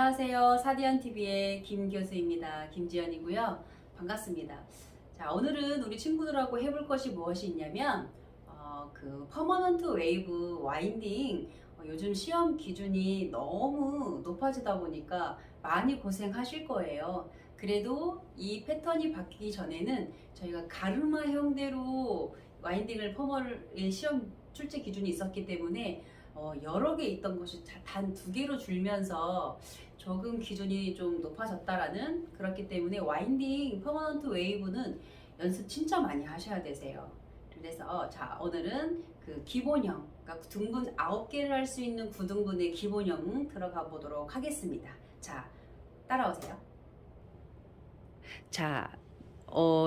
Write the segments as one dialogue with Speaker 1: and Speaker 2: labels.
Speaker 1: 안녕하세요. 사디언TV의 김 교수입니다. 김지연이고요. 반갑습니다. 자, 오늘은 우리 친구들하고 해볼 것이 무엇이 있냐면 그 퍼머넌트 웨이브 와인딩 요즘 시험 기준이 너무 높아지다 보니까 많이 고생하실 거예요. 그래도 이 패턴이 바뀌기 전에는 저희가 가르마 형대로 와인딩을 퍼머를 시험 출제 기준이 있었기 때문에 여러 개 있던 것이 단 두 개로 줄면서 조금 기준이 좀 높아졌다라는, 그렇기 때문에 와인딩 퍼머넌트 웨이브는 연습 진짜 많이 하셔야 되세요. 그래서 자, 오늘은 그 기본형, 그러니까 등분 9개를 할 수 있는 9등분의 기본형 들어가 보도록 하겠습니다. 자, 따라오세요. 자,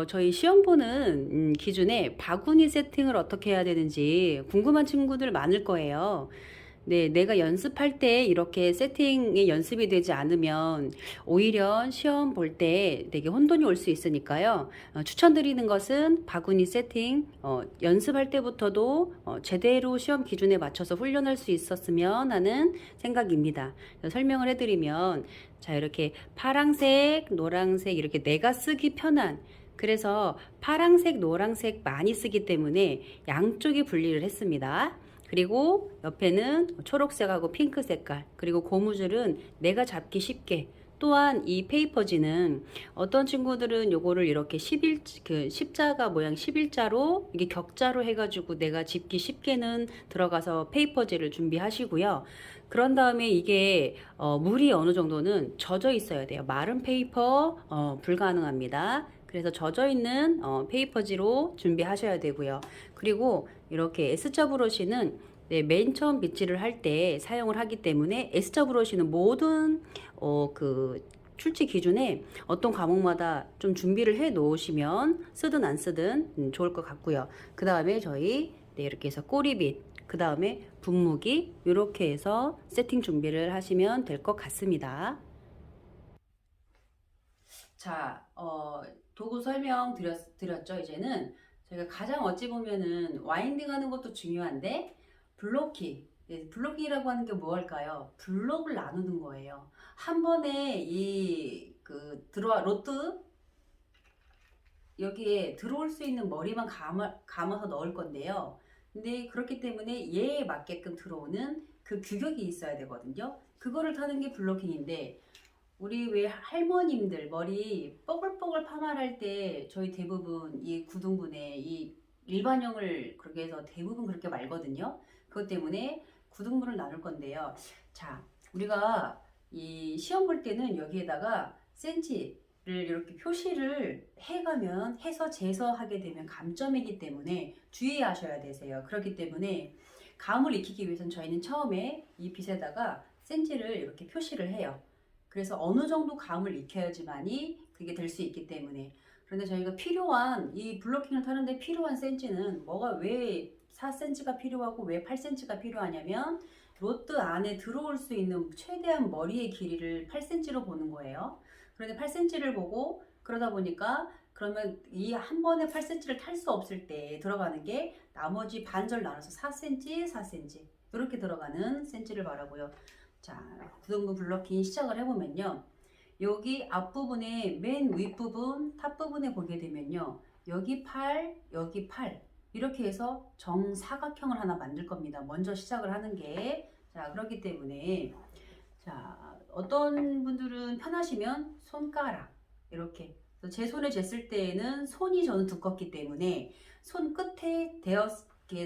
Speaker 1: 저희 시험 보는 기준에 바구니 세팅을 어떻게 해야 되는지 궁금한 친구들 많을 거예요. 네, 내가 연습할 때 이렇게 세팅이 연습이 되지 않으면 오히려 시험 볼 때 되게 혼돈이 올 수 있으니까요. 추천드리는 것은 바구니 세팅, 연습할 때부터도 제대로 시험 기준에 맞춰서 훈련할 수 있었으면 하는 생각입니다. 설명을 해드리면, 자, 이렇게 파랑색, 노랑색 이렇게 내가 쓰기 편한, 그래서 파랑색, 노랑색 많이 쓰기 때문에 양쪽이 분리를 했습니다. 그리고 옆에는 초록색하고 핑크 색깔, 그리고 고무줄은 내가 잡기 쉽게. 또한 이 페이퍼지는 어떤 친구들은 요거를 이렇게 십자가 모양 11자로 이게 격자로 해가지고 내가 집기 쉽게는 들어가서 페이퍼지를 준비하시고요. 그런 다음에 이게 물이 어느 정도는 젖어 있어야 돼요. 마른 페이퍼 불가능합니다. 그래서 젖어 있는 페이퍼지로 준비하셔야 되고요. 그리고 이렇게 S자 브러쉬는 맨 처음 빗질을 할 때 사용을 하기 때문에 S자 브러쉬는 모든 그 출제 기준에 어떤 과목마다 좀 준비를 해 놓으시면 쓰든 안 쓰든 좋을 것 같고요. 그 다음에 저희 이렇게 해서 꼬리빗, 그 다음에 분무기 이렇게 해서 세팅 준비를 하시면 될 것 같습니다. 자, 도구 설명 드렸죠. 이제는 저희가 가장 어찌 보면은 와인딩 하는 것도 중요한데, 블로킹. 블로킹이라고 하는 게 무엇일까요? 블록을 나누는 거예요. 한 번에 로트, 여기에 들어올 수 있는 머리만 감아서 넣을 건데요. 근데 그렇기 때문에 얘에 맞게끔 들어오는 그 규격이 있어야 되거든요. 그거를 타는 게 블로킹인데, 우리 왜 할머님들 머리 뽀글뽀글 파마할 때 저희 대부분 이 구등분에 이 일반형을 그렇게 해서 대부분 그렇게 말거든요. 그것 때문에 구등분을 나눌 건데요. 자, 우리가 이 시험 볼 때는 여기에다가 센치를 이렇게 표시를 해서 재서하게 되면 감점이기 때문에 주의하셔야 되세요. 그렇기 때문에 감을 익히기 위해서는 저희는 처음에 이 빗에다가 센치를 이렇게 표시를 해요. 그래서 어느 정도 감을 익혀야지만이 그게 될 수 있기 때문에. 그런데 저희가 필요한 이 블로킹을 타는데 필요한 센치는 뭐가 왜 4cm가 필요하고 왜 8cm가 필요하냐면, 로트 안에 들어올 수 있는 최대한 머리의 길이를 8cm로 보는 거예요. 그런데 8cm를 보고, 그러다 보니까 그러면 이 한 번에 8cm를 탈 수 없을 때 들어가는 게 나머지 반절 나눠서 4cm, 4cm 이렇게 들어가는 센치를 말하고요. 자, 구등분 블로킹 시작을 해보면요. 여기 앞부분에 맨 윗부분, 탑부분에 보게 되면요. 여기 8, 여기 8. 이렇게 해서 정사각형을 하나 만들 겁니다. 먼저 시작을 하는 게. 자, 그렇기 때문에, 자, 어떤 분들은 편하시면 손가락. 이렇게. 제 손에 쟀을 때에는 손이 저는 두껍기 때문에 손 끝에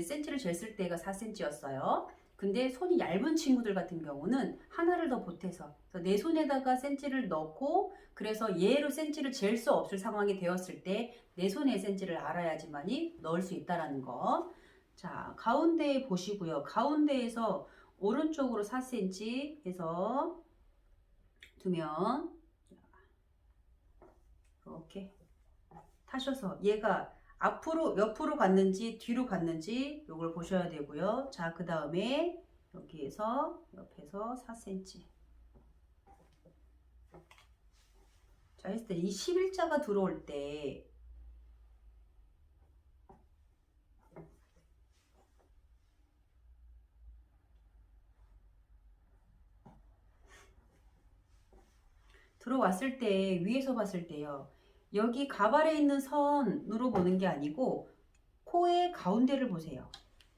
Speaker 1: 센치를 쟀을 때가 4cm였어요. 근데 손이 얇은 친구들 같은 경우는 하나를 더 보태서 내 손에다가 센치를 넣고, 그래서 얘로 센치를 잴 수 없을 상황이 되었을 때 내 손의 센치를 알아야지만이 넣을 수 있다라는 거. 자, 가운데 보시고요. 가운데에서 오른쪽으로 4cm 해서 두면 이렇게 타셔서 얘가 앞으로 옆으로 갔는지 뒤로 갔는지 요걸 보셔야 되고요. 자, 그 다음에 여기에서 옆에서 4cm. 자, 했을 때 이 11자가 들어올 때 들어왔을 때 위에서 봤을 때요. 여기 가발에 있는 선으로 보는 게 아니고 코의 가운데를 보세요.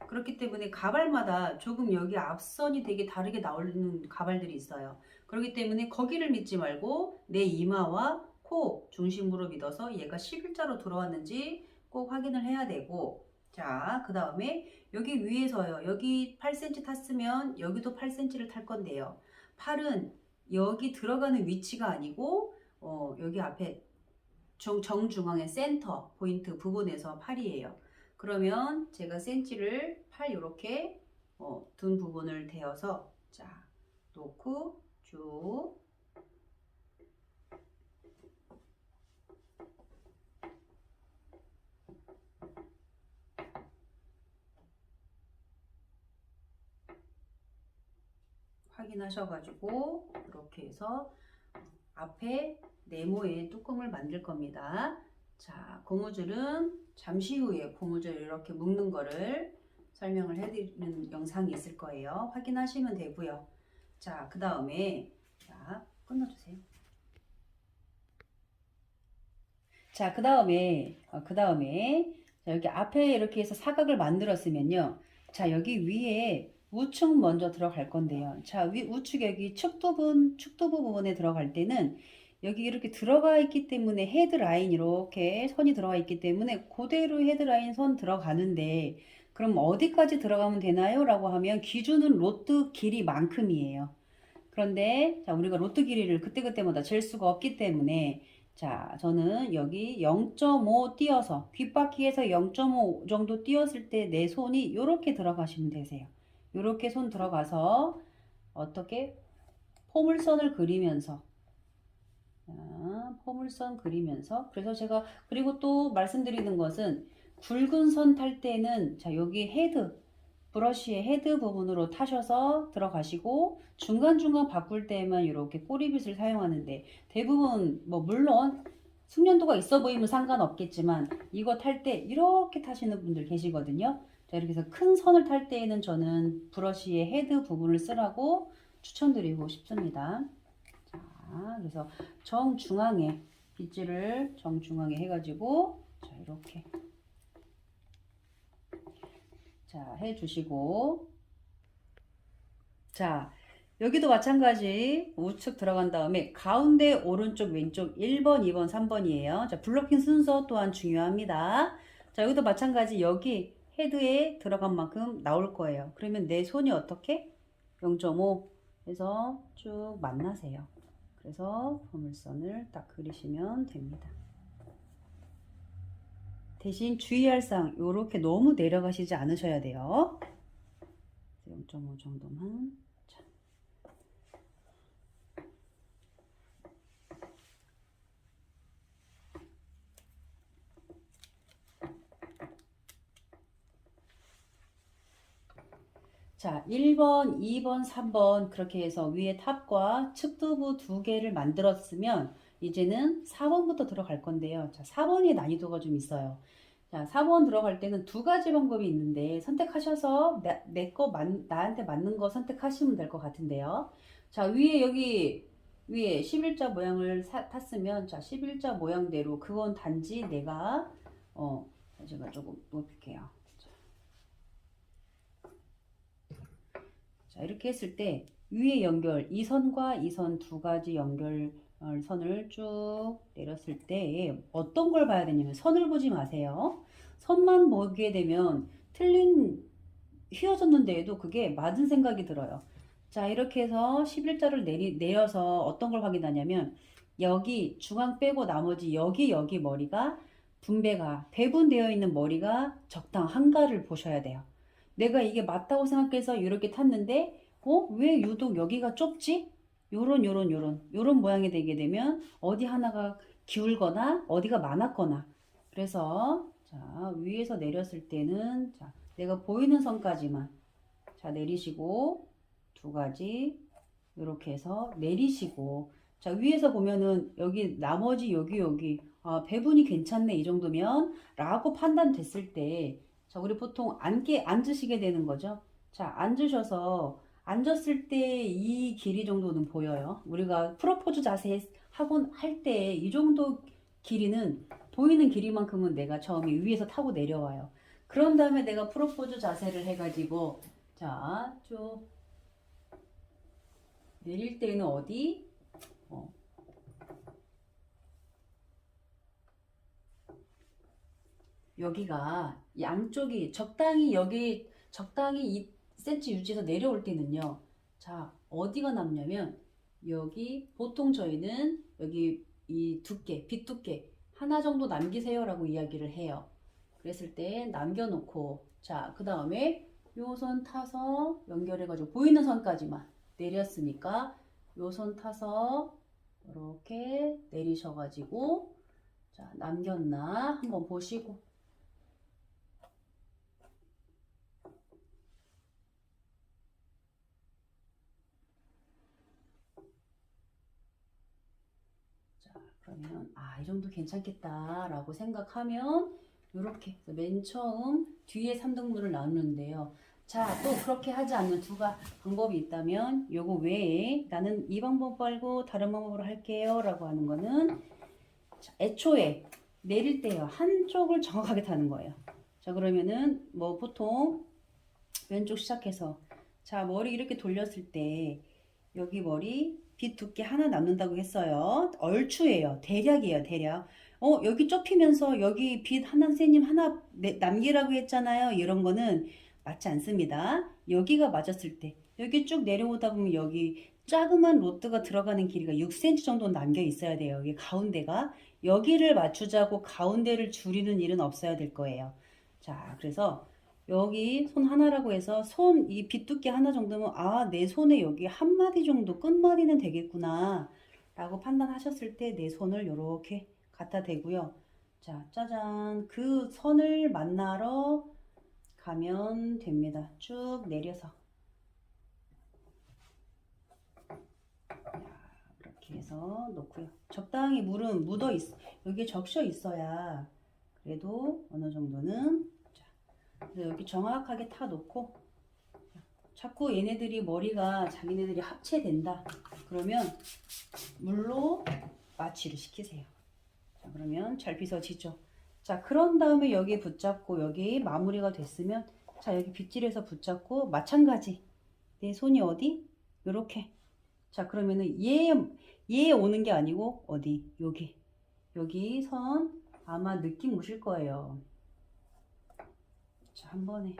Speaker 1: 그렇기 때문에 가발마다 조금 여기 앞선이 되게 다르게 나오는 가발들이 있어요. 그렇기 때문에 거기를 믿지 말고 내 이마와 코 중심으로 믿어서 얘가 11자로 들어왔는지 꼭 확인을 해야 되고, 자, 그 다음에 여기 위에서요. 여기 8cm 탔으면 여기도 8cm를 탈 건데요. 팔은 여기 들어가는 위치가 아니고 여기 앞에 정중앙의 센터 포인트 부분에서 팔이에요. 그러면 제가 센치를 팔 이렇게 둔 부분을 대어서 자 놓고 쭉 확인하셔가지고 이렇게 해서 앞에 네모의 뚜껑을 만들 겁니다. 자, 고무줄은 잠시 후에 고무줄 이렇게 묶는 거를 설명을 해드리는 영상이 있을 거예요. 확인하시면 되고요. 자, 그 다음에 자 끊어주세요. 자, 그 다음에 여기 앞에 이렇게 해서 사각을 만들었으면요. 자, 여기 위에 우측 먼저 들어갈 건데요. 자, 우측 여기 축두부 부분에 들어갈 때는 여기 이렇게 들어가 있기 때문에 헤드라인 이렇게 선이 들어가 있기 때문에 그대로 헤드라인 선 들어가는데 그럼 어디까지 들어가면 되나요? 라고 하면 기준은 로트 길이만큼이에요. 그런데 자, 우리가 로트 길이를 그때그때마다 잴 수가 없기 때문에 자, 저는 여기 0.5 띄어서 귓바퀴에서 0.5 정도 띄었을 때 내 손이 이렇게 들어가시면 되세요. 이렇게 손 들어가서 어떻게 포물선을 그리면서 포물선 그리면서 그래서 제가 그리고 또 말씀드리는 것은 굵은 선 탈 때는 자 여기 헤드 브러쉬의 헤드 부분으로 타셔서 들어가시고 중간중간 바꿀 때만 이렇게 꼬리빗을 사용하는데 대부분 뭐 물론 숙련도가 있어 보이면 상관없겠지만 이거 탈 때 이렇게 타시는 분들 계시거든요. 자, 이렇게 해서 큰 선을 탈 때에는 저는 브러쉬의 헤드 부분을 쓰라고 추천드리고 싶습니다. 자, 그래서 정중앙에 빗질을 정중앙에 해가지고 자 이렇게 자 해주시고 자 여기도 마찬가지 우측 들어간 다음에 가운데 오른쪽 왼쪽 1번 2번 3번이에요 자 블로킹 순서 또한 중요합니다 자 여기도 마찬가지 여기 헤드에 들어간 만큼 나올 거예요 그러면 내 손이 어떻게 0.5 해서 쭉 만나세요 그래서 포물선을 딱 그리시면 됩니다 대신 주의할 사항 이렇게 너무 내려가시지 않으셔야 돼요 0.5 정도만 자 1번 2번 3번 그렇게 해서 위에 탑과 측두부 두 개를 만들었으면 이제는 4번부터 들어갈 건데요 자 4번이 난이도가 좀 있어요 자 4번 들어갈 때는 두 가지 방법이 있는데 선택하셔서 나한테 맞는 거 선택하시면 될 것 같은데요 자 위에 여기 위에 11자 모양을 탔으면 자 11자 모양대로 그건 단지 내가 제가 조금 높일게요 자, 이렇게 했을 때 위에 연결, 이 선과 이 선 두 가지 연결 선을 쭉 내렸을 때 어떤 걸 봐야 되냐면 선을 보지 마세요. 선만 보게 되면 틀린 휘어졌는데도 그게 맞은 생각이 들어요. 자, 이렇게 해서 11자를 내려서 어떤 걸 확인하냐면 여기 중앙 빼고 나머지 여기 머리가 배분되어 있는 머리가 적당한가를 보셔야 돼요. 내가 이게 맞다고 생각해서 이렇게 탔는데 왜 유독 여기가 좁지? 요런 모양이 되게 되면 어디 하나가 기울거나 어디가 많았거나 그래서 자 위에서 내렸을 때는 자 내가 보이는 선까지만 자 내리시고 두 가지 이렇게 해서 내리시고 자 위에서 보면은 여기 나머지 여기 배분이 괜찮네 이 정도면 라고 판단됐을 때 자, 우리 보통 앉으시게 되는 거죠. 자, 앉으셔서, 앉았을 때 이 길이 정도는 보여요. 우리가 프로포즈 자세 타고 할 때 이 정도 길이는 보이는 길이만큼은 내가 처음에 위에서 타고 내려와요. 그런 다음에 내가 프로포즈 자세를 해가지고 자, 쭉 내릴 때는 어디? 여기가 양쪽이 적당히 여기 적당히 2cm 유지해서 내려올 때는요. 자, 어디가 남냐면 여기 보통 저희는 여기 이 두께, 빗 두께 하나 정도 남기세요라고 이야기를 해요. 그랬을 때 남겨놓고 자, 그 다음에 요 선 타서 연결해가지고 보이는 선까지만 내렸으니까 요 선 타서 이렇게 내리셔가지고 자, 남겼나 한번 보시고 그러면 이 정도 괜찮겠다라고 생각하면 이렇게 맨 처음 뒤에 3등분을 나누는데요. 자, 또 그렇게 하지 않는 방법이 있다면 요거 외에 나는 이 방법 말고 다른 방법으로 할게요 라고 하는 거는 자, 애초에 내릴 때요. 한쪽을 정확하게 타는 거예요. 자, 그러면은 뭐 보통 왼쪽 시작해서 자, 머리 이렇게 돌렸을 때 여기 머리 빗 두께 하나 남는다고 했어요. 얼추예요. 대략이에요. 대략. 여기 좁히면서 여기 빗 하나 선생님 하나 남기라고 했잖아요. 이런 거는 맞지 않습니다. 여기가 맞았을 때 여기 쭉 내려오다 보면 여기 자그만 로트가 들어가는 길이가 6cm 정도 남겨 있어야 돼요. 여기 가운데가 여기를 맞추자고 가운데를 줄이는 일은 없어야 될 거예요. 자, 그래서 여기 손 하나라고 해서 이 빗두께 하나 정도면 내 손에 여기 한 마디 정도 끝마디는 되겠구나 라고 판단하셨을 때 내 손을 이렇게 갖다 대고요. 자, 짜잔. 그 선을 만나러 가면 됩니다. 쭉 내려서 이렇게 해서 놓고요. 적당히 물은 묻어 있어. 여기에 적셔 있어야 그래도 어느 정도는 그래서 여기 정확하게 타 놓고 자꾸 얘네들이 머리가 자기네들이 합체된다 그러면 물로 마취를 시키세요. 자, 그러면 잘 빗어지죠. 자, 그런 다음에 여기 붙잡고 여기 마무리가 됐으면 자, 여기 빗질해서 붙잡고 마찬가지 내 손이 어디? 요렇게 자, 그러면은 얘 오는 게 아니고 어디? 여기 선 아마 느낌 오실 거예요. 자, 한 번에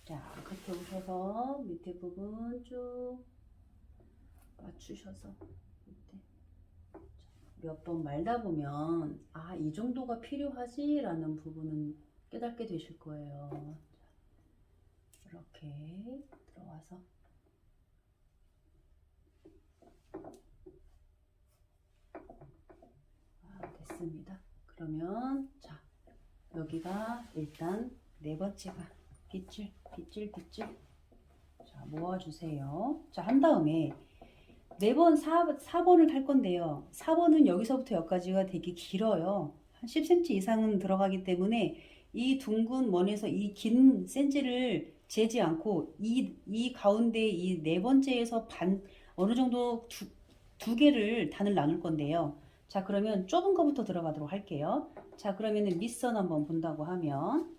Speaker 1: 자, 그렇게 오셔서 밑에 부분 쭉 맞추셔서 몇 번 말다 보면 이 정도가 필요하지 라는 부분은 깨닫게 되실 거예요. 이렇게 들어와서 됐습니다. 그러면 자, 여기가 일단 네 번째가 빗질 자, 모아주세요. 자, 한 다음에 4번 4번을 탈 건데요. 4번은 여기서부터 여기까지가 되게 길어요. 한 10cm 이상은 들어가기 때문에 이 둥근 원에서 이 긴 센치를 재지 않고 이 가운데 이 네 번째에서 어느 정도 두 개를 단을 나눌 건데요. 자, 그러면 좁은 거부터 들어가도록 할게요. 자, 그러면은 밑선 한번 본다고 하면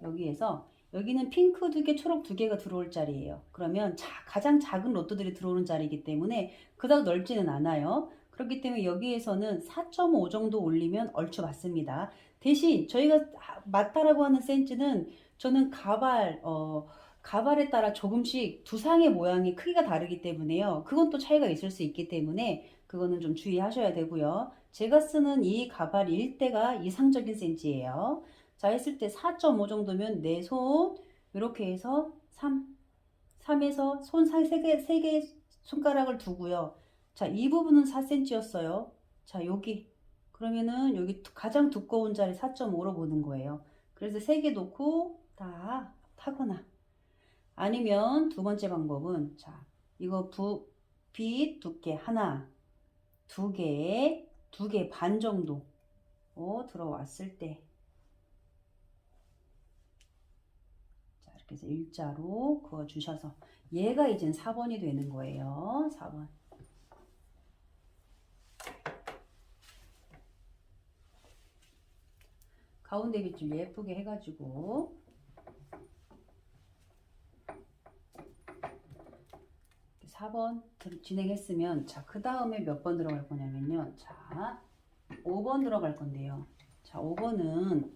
Speaker 1: 여기에서 여기는 핑크 2개, 초록 2개가 들어올 자리예요. 그러면 가장 작은 로또들이 들어오는 자리이기 때문에 그닥 넓지는 않아요. 그렇기 때문에 여기에서는 4.5 정도 올리면 얼추 맞습니다. 대신 저희가 맞다라고 하는 센치는 저는 가발에 따라 조금씩 두상의 모양이 크기가 다르기 때문에요. 그건 또 차이가 있을 수 있기 때문에 그거는 좀 주의하셔야 되고요. 제가 쓰는 이 가발 일대가 이상적인 센치예요. 자, 했을 때 4.5 정도면 내 손 이렇게 해서 3에서 손 3개 손가락을 두고요. 자, 이 부분은 4cm였어요. 자, 여기 그러면은 여기 가장 두꺼운 자리 4.5로 보는 거예요. 그래서 3개 놓고 딱 타거나 아니면 두 번째 방법은 자, 이거 빗 두께 하나, 두 개 반 정도 들어왔을 때 이렇게 해서 일자로 그어 주셔서 얘가 이젠 4번이 되는 거예요. 4번. 가운데 빗줄 예쁘게 해가지고 (4번) 진행했으면 자, 그 다음에 몇 번 들어갈 거냐면요. 자, 5번 들어갈 건데요. 자, 5번은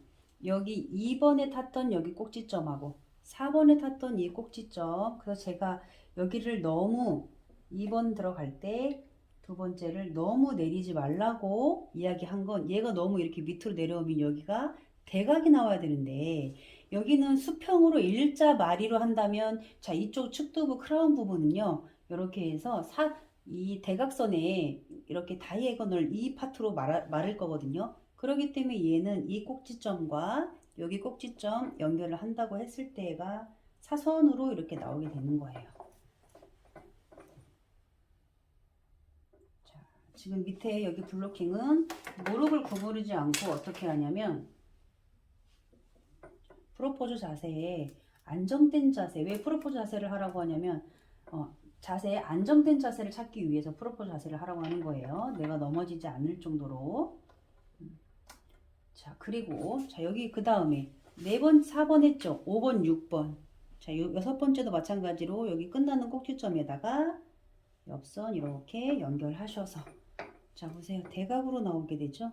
Speaker 1: 여기 2번에 탔던 여기 꼭지점하고 4번에 탔던 이 꼭지점, 그래서 제가 여기를 너무 2번 들어갈 때 두 번째를 너무 내리지 말라고 이야기한 건, 얘가 너무 이렇게 밑으로 내려오면 여기가 대각이 나와야 되는데 여기는 수평으로 일자 마리로 한다면 자, 이쪽 측두부 크라운 부분은요 이렇게 해서 이 대각선에 이렇게 다이애고널 이 파트로 마를 거거든요. 그렇기 때문에 얘는 이 꼭지점과 여기 꼭지점 연결을 한다고 했을 때가 사선으로 이렇게 나오게 되는 거예요. 자, 지금 밑에 여기 블로킹은 무릎을 구부리지 않고 어떻게 하냐면 프로포즈 자세에 안정된 자세, 왜 프로포즈 자세를 하라고 하냐면 자세에 안정된 자세를 찾기 위해서 프로포즈 자세를 하라고 하는 거예요. 내가 넘어지지 않을 정도로. 자, 그리고 자, 여기 그 다음에 4번, 4번 했죠. 5번, 6번. 자, 6번째도 마찬가지로 여기 끝나는 꼭지점에다가 옆선 이렇게 연결하셔서 자, 보세요. 대각으로 나오게 되죠.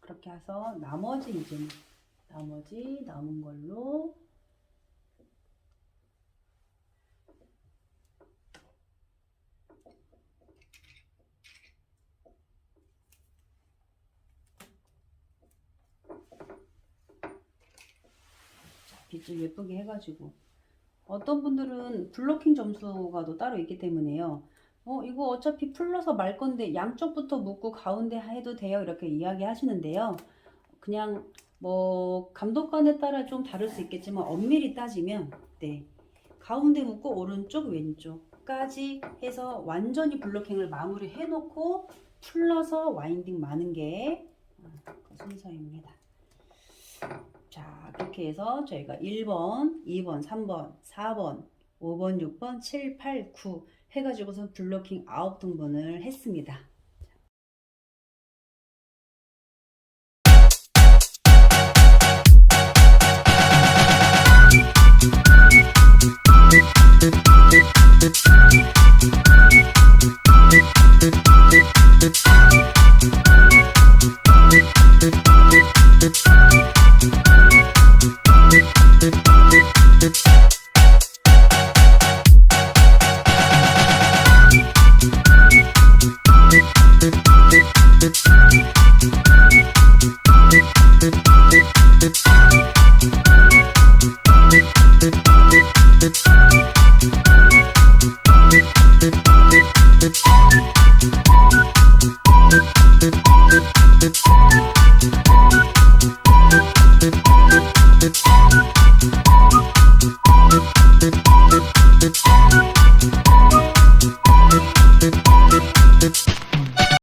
Speaker 1: 그렇게 해서 나머지 이제 남은 걸로 빗줄 예쁘게 해가지고 어떤 분들은 블로킹 점수가 또 따로 있기 때문에요. 이거 어차피 풀러서 말 건데 양쪽부터 묶고 가운데 해도 돼요. 이렇게 이야기 하시는데요. 그냥 뭐 감독관에 따라 좀 다를 수 있겠지만 엄밀히 따지면 네, 가운데 묶고 오른쪽 왼쪽까지 해서 완전히 블로킹을 마무리 해놓고 풀러서 와인딩 마는 게 그 순서입니다. 자, 그렇게 해서 저희가 1번, 2번, 3번, 4번, 5번, 6번, 7, 8, 9 해가지고서 블로킹 9등분을 했습니다.
Speaker 2: Thank you.